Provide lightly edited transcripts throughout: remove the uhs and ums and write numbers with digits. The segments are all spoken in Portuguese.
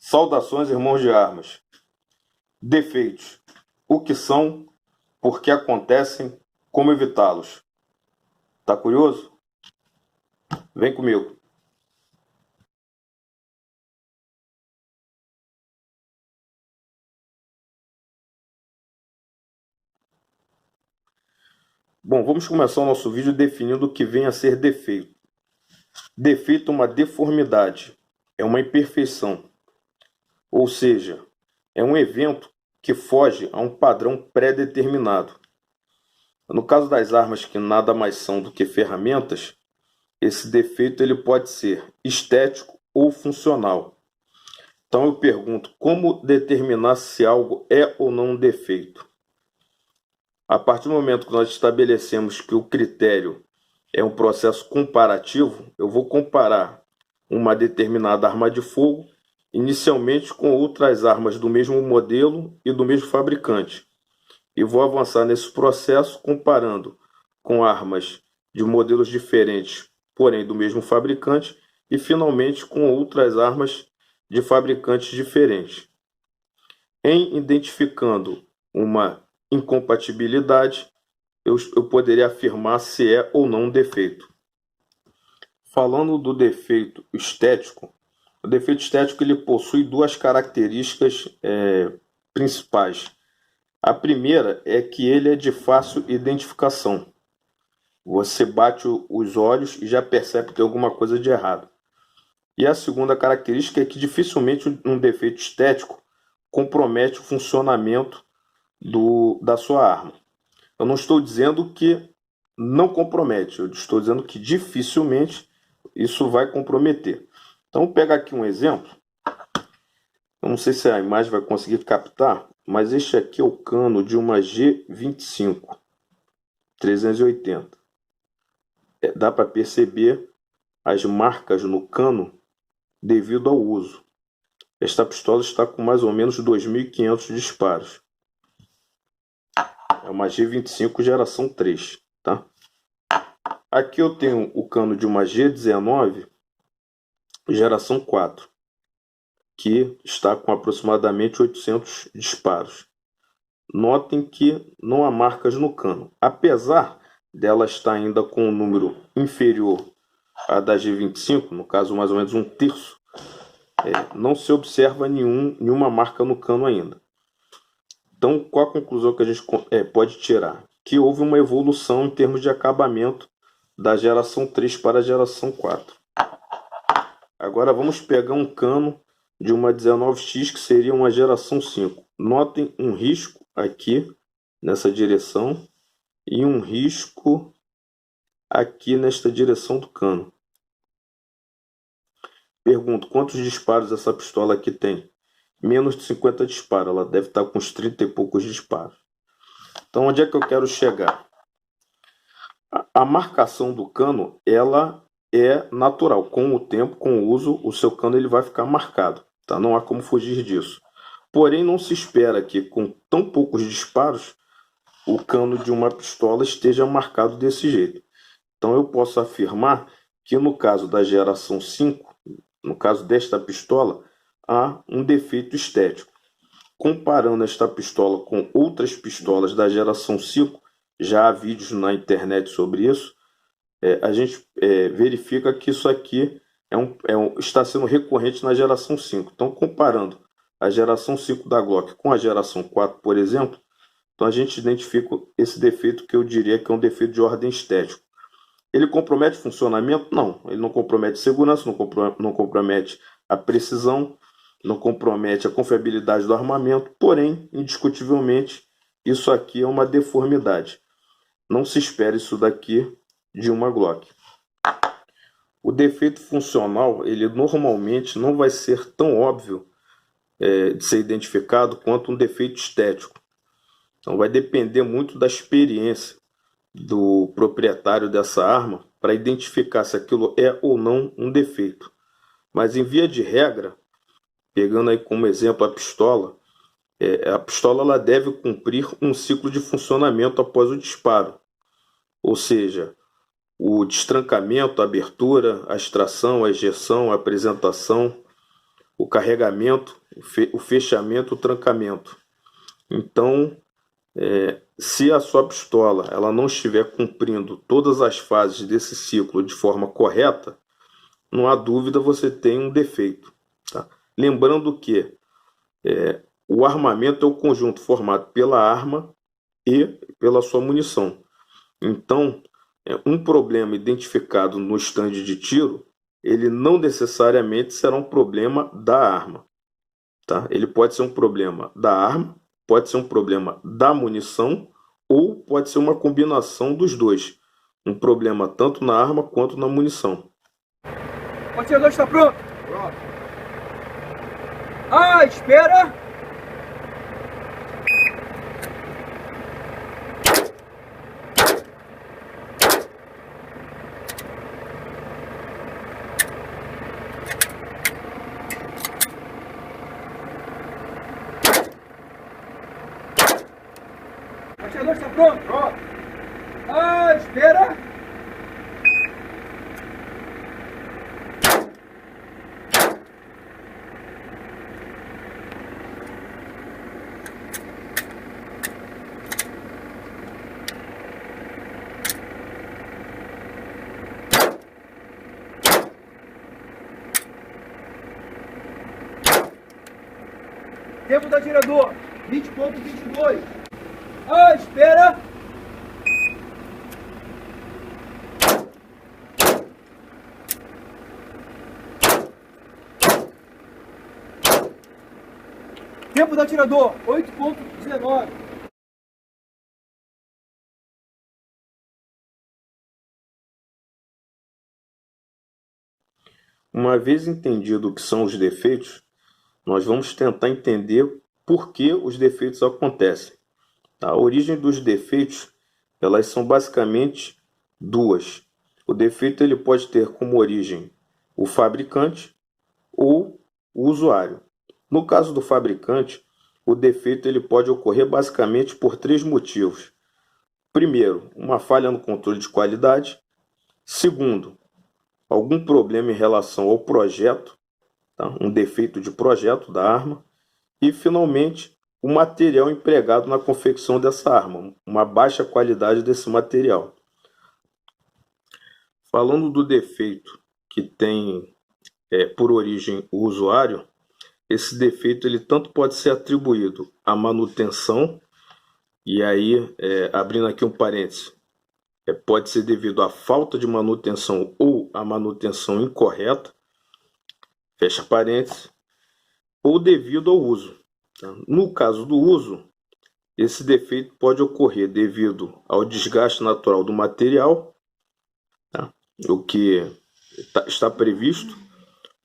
Saudações, irmãos de armas. Defeitos. O que são, por que acontecem, como evitá-los. Tá curioso? Vem comigo. Bom, vamos começar o nosso vídeo definindo o que vem a ser defeito. Defeito é uma deformidade, é uma imperfeição. Ou seja, é um evento que foge a um padrão pré-determinado. No caso das armas que nada mais são do que ferramentas, esse defeito ele pode ser estético ou funcional. Então eu pergunto, como determinar se algo é ou não um defeito? A partir do momento que nós estabelecemos que o critério é um processo comparativo, eu vou comparar uma determinada arma de fogo inicialmente com outras armas do mesmo modelo e do mesmo fabricante. E vou avançar nesse processo comparando com armas de modelos diferentes, porém do mesmo fabricante, e finalmente com outras armas de fabricantes diferentes. Em identificando uma incompatibilidade, eu poderia afirmar se é ou não um defeito. Falando do defeito estético, o defeito estético ele possui duas características principais. A primeira é que ele é de fácil identificação. Você bate os olhos e já percebe que tem alguma coisa de errado. E a segunda característica é que dificilmente um defeito estético compromete o funcionamento da sua arma. Eu não estou dizendo que não compromete, eu estou dizendo que dificilmente isso vai comprometer. Então, vou pegar aqui um exemplo. Eu não sei se a imagem vai conseguir captar, mas este aqui é o cano de uma G25 380. Dá para perceber as marcas no cano devido ao uso. Esta pistola está com mais ou menos 2.500 disparos. É uma G25 geração 3, tá? Aqui eu tenho o cano de uma G19 geração 4, que está com aproximadamente 800 disparos. Notem que não há marcas no cano, apesar dela estar ainda com um número inferior à da G25, no caso mais ou menos um terço, não se observa nenhuma marca no cano ainda. Então, qual a conclusão que a gente pode tirar? Que houve uma evolução em termos de acabamento da geração 3 para a geração 4. Agora vamos pegar um cano de uma 19X que seria uma geração 5. Notem um risco aqui nessa direção e um risco aqui nesta direção do cano. Pergunto, quantos disparos essa pistola aqui tem? Menos de 50 disparos, ela deve estar com uns 30 e poucos disparos. Então, onde é que eu quero chegar? A marcação do cano, ela é natural. Com o tempo, com o uso, o seu cano ele vai ficar marcado. Tá? Não há como fugir disso. Porém, não se espera que com tão poucos disparos, o cano de uma pistola esteja marcado desse jeito. Então, eu posso afirmar que no caso da geração 5, no caso desta pistola, há um defeito estético. Comparando esta pistola com outras pistolas da geração 5, já há vídeos na internet sobre isso, a gente verifica que isso aqui está sendo recorrente na geração 5. Então, comparando a geração 5 da Glock com a geração 4, por exemplo, então a gente identifica esse defeito que eu diria que é um defeito de ordem estética. Ele compromete o funcionamento? Não. Ele não compromete segurança, não compromete a precisão, não compromete a confiabilidade do armamento, porém, indiscutivelmente, isso aqui é uma deformidade. Não se espera isso daqui de uma Glock. O defeito funcional, ele normalmente não vai ser tão óbvio de ser identificado quanto um defeito estético. Então vai depender muito da experiência do proprietário dessa arma para identificar se aquilo é ou não um defeito. Mas em via de regra, pegando aí como exemplo a pistola ela deve cumprir um ciclo de funcionamento após o disparo. Ou seja, o destrancamento, a abertura, a extração, a ejeção, a apresentação, o carregamento, o fechamento, o trancamento. Então, se a sua pistola ela não estiver cumprindo todas as fases desse ciclo de forma correta, não há dúvida, você tem um defeito. Tá? Lembrando que o armamento é o conjunto formado pela arma e pela sua munição. Então, um problema identificado no estande de tiro, ele não necessariamente será um problema da arma. Tá? Ele pode ser um problema da arma, pode ser um problema da munição, ou pode ser uma combinação dos dois. Um problema tanto na arma quanto na munição. O atirador está pronto? Pronto. Ah, espera! O atirador está pronto? Pronto. Ah, espera! Tempo do atirador, 20,22. Ah, espera! Tempo do atirador, 8,19. Uma vez entendido o que são os defeitos, nós vamos tentar entender por que os defeitos acontecem. Tá? A origem dos defeitos, elas são basicamente duas. O defeito ele pode ter como origem o fabricante ou o usuário. No caso do fabricante, o defeito ele pode ocorrer basicamente por três motivos. Primeiro, uma falha no controle de qualidade. Segundo, algum problema em relação ao projeto, tá? Um defeito de projeto da arma. E, finalmente, o material empregado na confecção dessa arma, uma baixa qualidade desse material. Falando do defeito que tem por origem o usuário, esse defeito ele tanto pode ser atribuído à manutenção, e aí, abrindo aqui um parênteses, pode ser devido à falta de manutenção ou à manutenção incorreta, fecha parênteses, ou devido ao uso. Tá? No caso do uso, esse defeito pode ocorrer devido ao desgaste natural do material, tá? O que está previsto,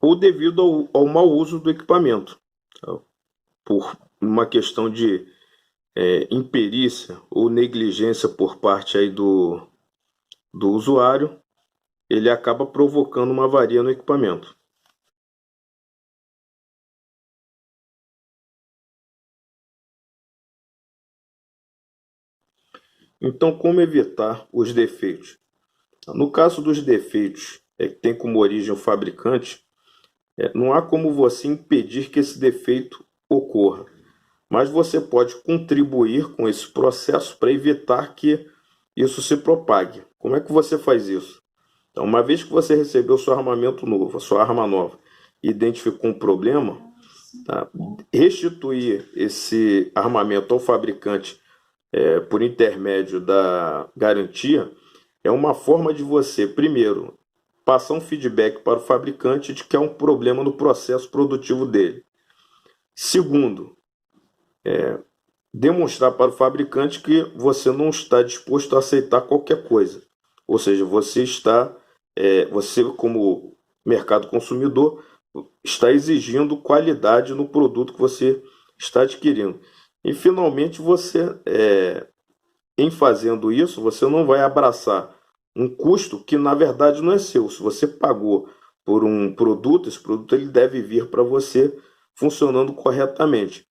ou devido ao mau uso do equipamento, tá? Por uma questão de imperícia ou negligência por parte aí do usuário, ele acaba provocando uma avaria no equipamento. Então, como evitar os defeitos? No caso dos defeitos que tem como origem o fabricante, não há como você impedir que esse defeito ocorra, mas você pode contribuir com esse processo para evitar que isso se propague. Como é que você faz isso? Então, uma vez que você recebeu seu armamento novo, a sua arma nova, e identificou um problema, tá? Restituir esse armamento ao fabricante por intermédio da garantia é uma forma de você, primeiro, passar um feedback para o fabricante de que há um problema no processo produtivo dele. Segundo, demonstrar para o fabricante que você não está disposto a aceitar qualquer coisa. Ou seja, você como mercado consumidor, está exigindo qualidade no produto que você está adquirindo. E, finalmente, você, em fazendo isso, você não vai abraçar um custo que, na verdade, não é seu. Se você pagou por um produto, esse produto ele deve vir para você funcionando corretamente.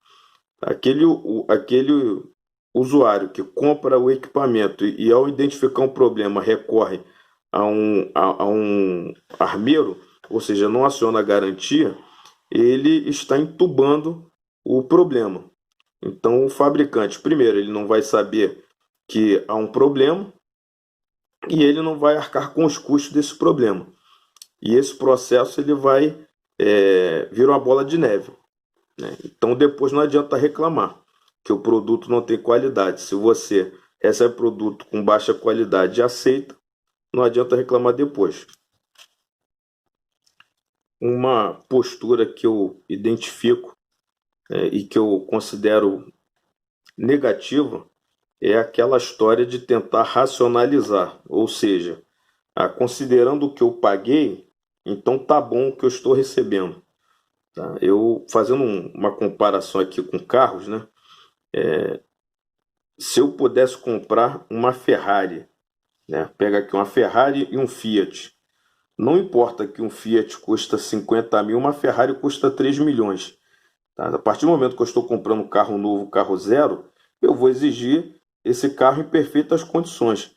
Aquele usuário que compra o equipamento e ao identificar um problema, recorre a um armeiro, ou seja, não aciona a garantia, ele está entubando o problema. Então, o fabricante, primeiro, ele não vai saber que há um problema e ele não vai arcar com os custos desse problema. E esse processo ele vai vir uma bola de neve, né? Então, depois não adianta reclamar que o produto não tem qualidade. Se você recebe produto com baixa qualidade e aceita, não adianta reclamar depois. Uma postura que eu identifico e que eu considero negativa é aquela história de tentar racionalizar, ou seja, considerando o que eu paguei, então tá bom o que eu estou recebendo. Tá? Eu fazendo uma comparação aqui com carros, né? Se eu pudesse comprar uma Ferrari, né? Pega aqui uma Ferrari e um Fiat. Não importa que um Fiat custa 50 mil, uma Ferrari custa 3 milhões. Tá? A partir do momento que eu estou comprando um carro novo, carro zero, eu vou exigir esse carro em perfeitas condições.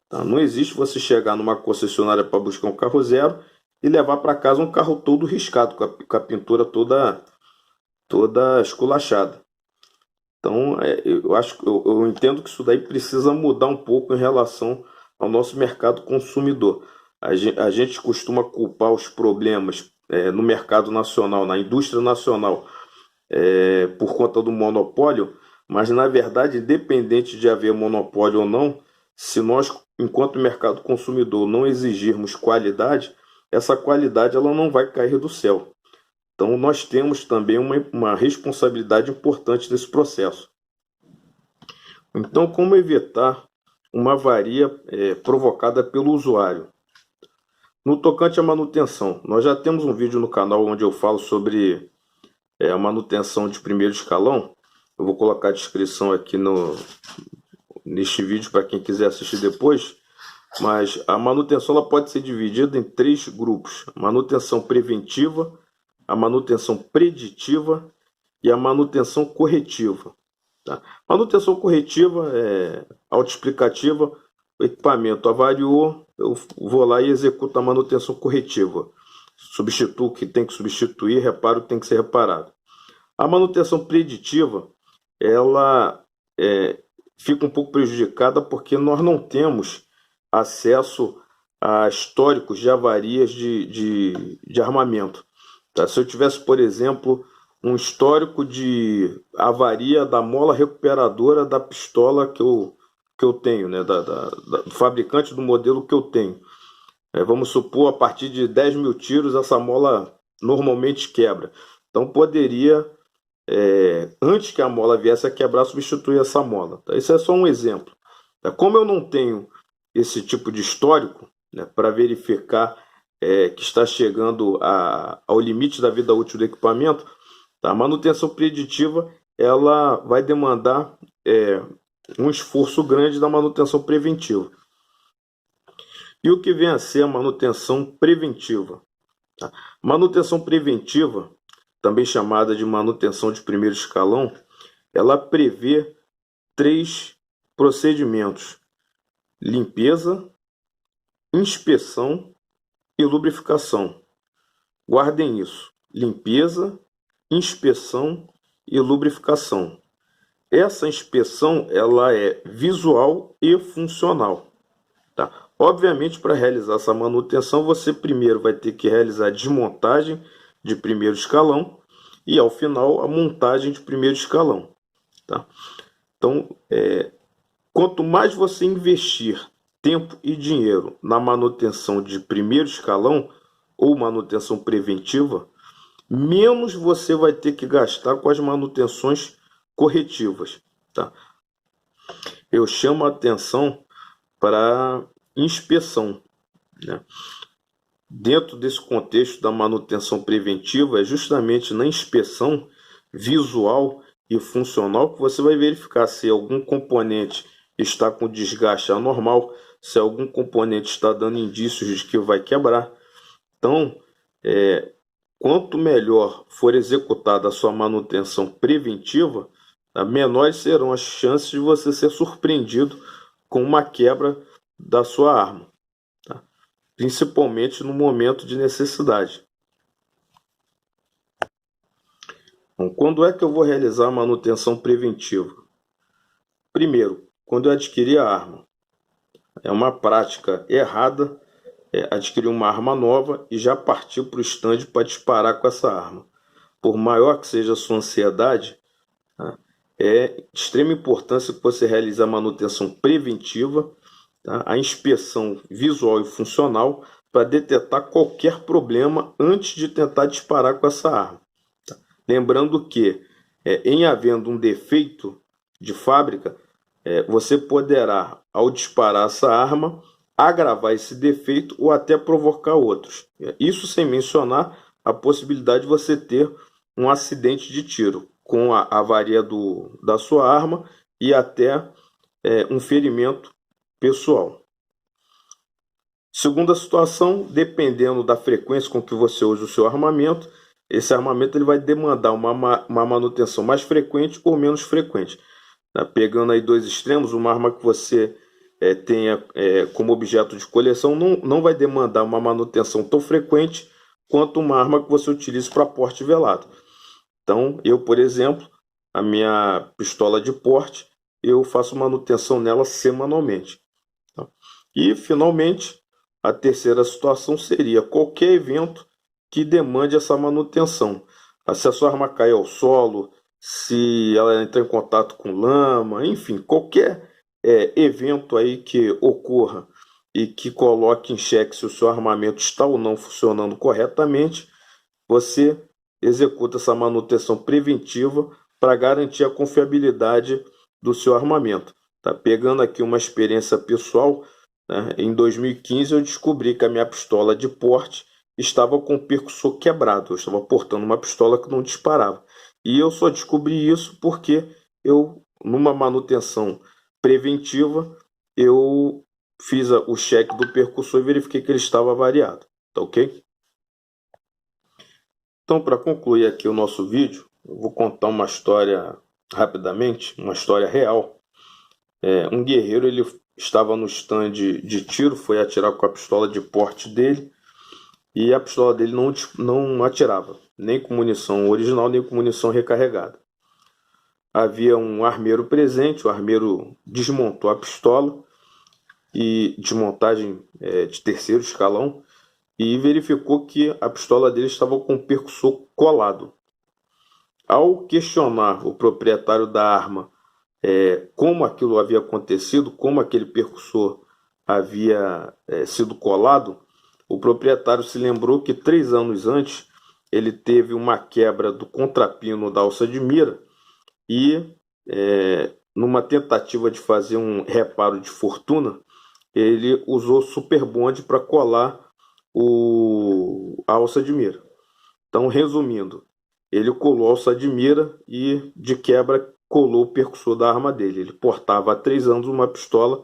Tá? Não existe você chegar numa concessionária para buscar um carro zero e levar para casa um carro todo riscado, com a pintura toda esculachada. Então, eu entendo que isso daí precisa mudar um pouco em relação ao nosso mercado consumidor. A gente costuma culpar os problemas no mercado nacional, na indústria nacional, por conta do monopólio, mas na verdade, independente de haver monopólio ou não, se nós, enquanto mercado consumidor, não exigirmos qualidade, essa qualidade ela não vai cair do céu. Então, nós temos também uma responsabilidade importante nesse processo. Então, como evitar uma avaria provocada pelo usuário? No tocante à manutenção, nós já temos um vídeo no canal onde eu falo sobre a manutenção de primeiro escalão. Eu vou colocar a descrição aqui neste vídeo para quem quiser assistir depois. Mas a manutenção ela pode ser dividida em 3 grupos: a manutenção preventiva, a manutenção preditiva e a manutenção corretiva. Tá? Manutenção corretiva é autoexplicativa. O equipamento avariou, eu vou lá e executo a manutenção corretiva. Substituo o que tem que substituir, reparo o que tem que ser reparado. A manutenção preditiva, ela fica um pouco prejudicada porque nós não temos acesso a históricos de avarias de armamento. Tá? Se eu tivesse, por exemplo, um histórico de avaria da mola recuperadora da pistola que eu tenho, né? Do fabricante do modelo que eu tenho. Vamos supor, a partir de 10 mil tiros, essa mola normalmente quebra. Então, poderia, antes que a mola viesse a quebrar, substituir essa mola. Tá? Isso é só um exemplo. Tá? Como eu não tenho esse tipo de histórico, né, para verificar que está chegando ao limite da vida útil do equipamento, tá? A manutenção preditiva ela vai demandar um esforço grande da manutenção preventiva. E o que vem a ser a manutenção preventiva? Tá? Manutenção preventiva, também chamada de manutenção de primeiro escalão, ela prevê 3 procedimentos: limpeza, inspeção e lubrificação. Guardem isso: limpeza, inspeção e lubrificação. Essa inspeção ela é visual e funcional. Tá? Obviamente, para realizar essa manutenção, você primeiro vai ter que realizar a desmontagem de primeiro escalão e, ao final, a montagem de primeiro escalão. Tá? Então, quanto mais você investir tempo e dinheiro na manutenção de primeiro escalão ou manutenção preventiva, menos você vai ter que gastar com as manutenções corretivas. Tá? Eu chamo a atenção para inspeção, né? Dentro desse contexto da manutenção preventiva, é justamente na inspeção visual e funcional que você vai verificar se algum componente está com desgaste anormal, se algum componente está dando indícios de que vai quebrar. Então, quanto melhor for executada a sua manutenção preventiva, menores serão as chances de você ser surpreendido com uma quebra da sua arma, tá? Principalmente no momento de necessidade. Então, quando é que eu vou realizar a manutenção preventiva? Primeiro, quando eu adquirir a arma. É uma prática errada adquirir uma arma nova e já partir para o stand para disparar com essa arma. Por maior que seja a sua ansiedade, tá? É de extrema importância que você realize a manutenção preventiva, tá? A inspeção visual e funcional para detectar qualquer problema antes de tentar disparar com essa arma. Tá? Lembrando que, em havendo um defeito de fábrica, você poderá, ao disparar essa arma, agravar esse defeito ou até provocar outros. Isso sem mencionar a possibilidade de você ter um acidente de tiro com a avaria da sua arma e até um ferimento pessoal. Segunda situação, dependendo da frequência com que você usa o seu armamento, esse armamento ele vai demandar uma manutenção mais frequente ou menos frequente. Pegando aí dois extremos, uma arma que você tenha como objeto de coleção não vai demandar uma manutenção tão frequente quanto uma arma que você utilize para porte velado. Então, eu, por exemplo, a minha pistola de porte, eu faço manutenção nela semanalmente. Tá? E, finalmente, a terceira situação seria qualquer evento que demande essa manutenção. Se a sua arma cair ao solo, se ela entrar em contato com lama, enfim, qualquer evento aí que ocorra e que coloque em xeque se o seu armamento está ou não funcionando corretamente, você executa essa manutenção preventiva para garantir a confiabilidade do seu armamento. Tá pegando aqui uma experiência pessoal, né? Em 2015 eu descobri que a minha pistola de porte estava com o percussor quebrado. Eu estava portando uma pistola que não disparava. E eu só descobri isso porque eu, numa manutenção preventiva, eu fiz o cheque do percussor e verifiquei que ele estava variado. Tá ok? Então, para concluir aqui o nosso vídeo, eu vou contar uma história rapidamente, uma história real. Um guerreiro, ele estava no stand de tiro, foi atirar com a pistola de porte dele e a pistola dele não atirava, nem com munição original, nem com munição recarregada. Havia um armeiro presente, o armeiro desmontou a pistola, e desmontagem de terceiro escalão, e verificou que a pistola dele estava com o percussor colado. Ao questionar o proprietário da arma como aquilo havia acontecido, como aquele percussor havia sido colado, o proprietário se lembrou que 3 anos antes ele teve uma quebra do contrapino da alça de mira e, numa tentativa de fazer um reparo de fortuna, ele usou Super Bond para colar a alça de mira. Então, resumindo, ele colou a alça de mira e, de quebra, colou o percussor da arma dele. Ele portava há 3 anos uma pistola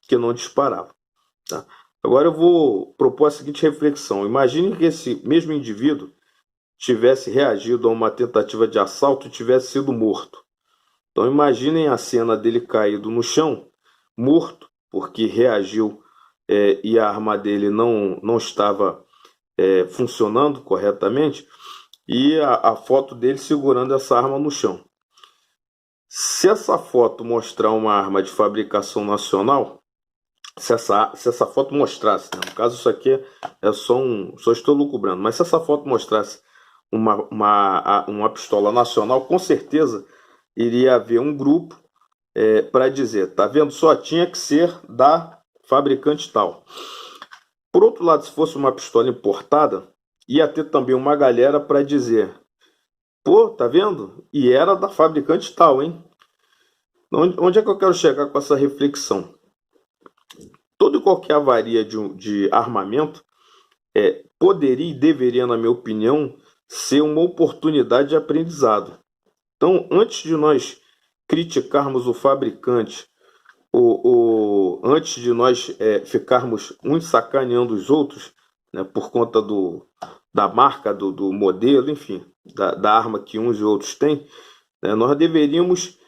que não disparava. Tá? Agora eu vou propor a seguinte reflexão. Imagine que esse mesmo indivíduo tivesse reagido a uma tentativa de assalto e tivesse sido morto. Então imaginem a cena dele caído no chão, morto, porque reagiu e a arma dele não estava funcionando corretamente, e a foto dele segurando essa arma no chão. Se essa foto mostrar uma arma de fabricação nacional, se essa foto mostrasse, né? No caso isso aqui só estou lucubrando, mas se essa foto mostrasse uma pistola nacional, com certeza iria haver um grupo para dizer, tá vendo, só tinha que ser da fabricante tal. Por outro lado, se fosse uma pistola importada, ia ter também uma galera para dizer, pô, tá vendo? E era da fabricante tal, hein? Onde é que eu quero chegar com essa reflexão? Toda e qualquer avaria de armamento poderia e deveria, na minha opinião, ser uma oportunidade de aprendizado. Então, antes de nós criticarmos o fabricante, antes de nós ficarmos uns sacaneando os outros, né, por conta da marca, do modelo, enfim, da arma que uns e outros têm, né, nós deveríamos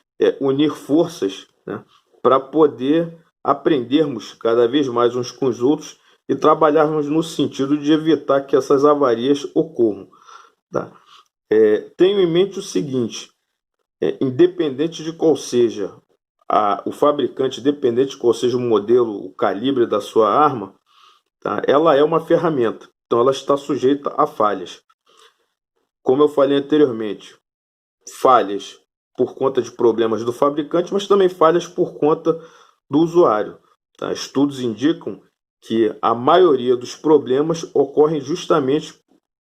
unir forças, né, para poder aprendermos cada vez mais uns com os outros e trabalharmos no sentido de evitar que essas avarias ocorram. Tá? tenho em mente o seguinte: independente de qual seja o fabricante, independente de qual seja o modelo, o calibre da sua arma, tá? Ela é uma ferramenta, então ela está sujeita a falhas. Como eu falei anteriormente, falhas por conta de problemas do fabricante, mas também falhas por conta do usuário, tá? Estudos indicam que a maioria dos problemas ocorrem justamente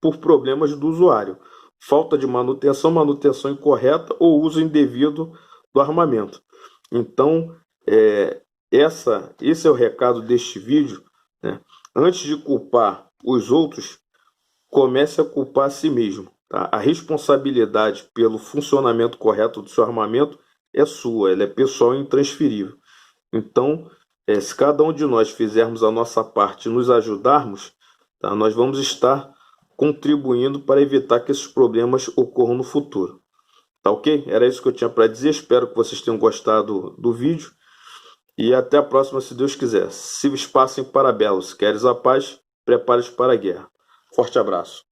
por problemas do usuário. Falta de manutenção, manutenção incorreta ou uso indevido do armamento. Então, esse é o recado deste vídeo, né? Antes de culpar os outros, comece a culpar a si mesmo, tá? A responsabilidade pelo funcionamento correto do seu armamento é sua, ela é pessoal e intransferível. Então, se cada um de nós fizermos a nossa parte e nos ajudarmos, tá, nós vamos estar contribuindo para evitar que esses problemas ocorram no futuro. Tá ok? Era isso que eu tinha para dizer. Espero que vocês tenham gostado do vídeo. E até a próxima, se Deus quiser. Se passem para belos. Queres a paz, prepare-te para a guerra. Forte abraço.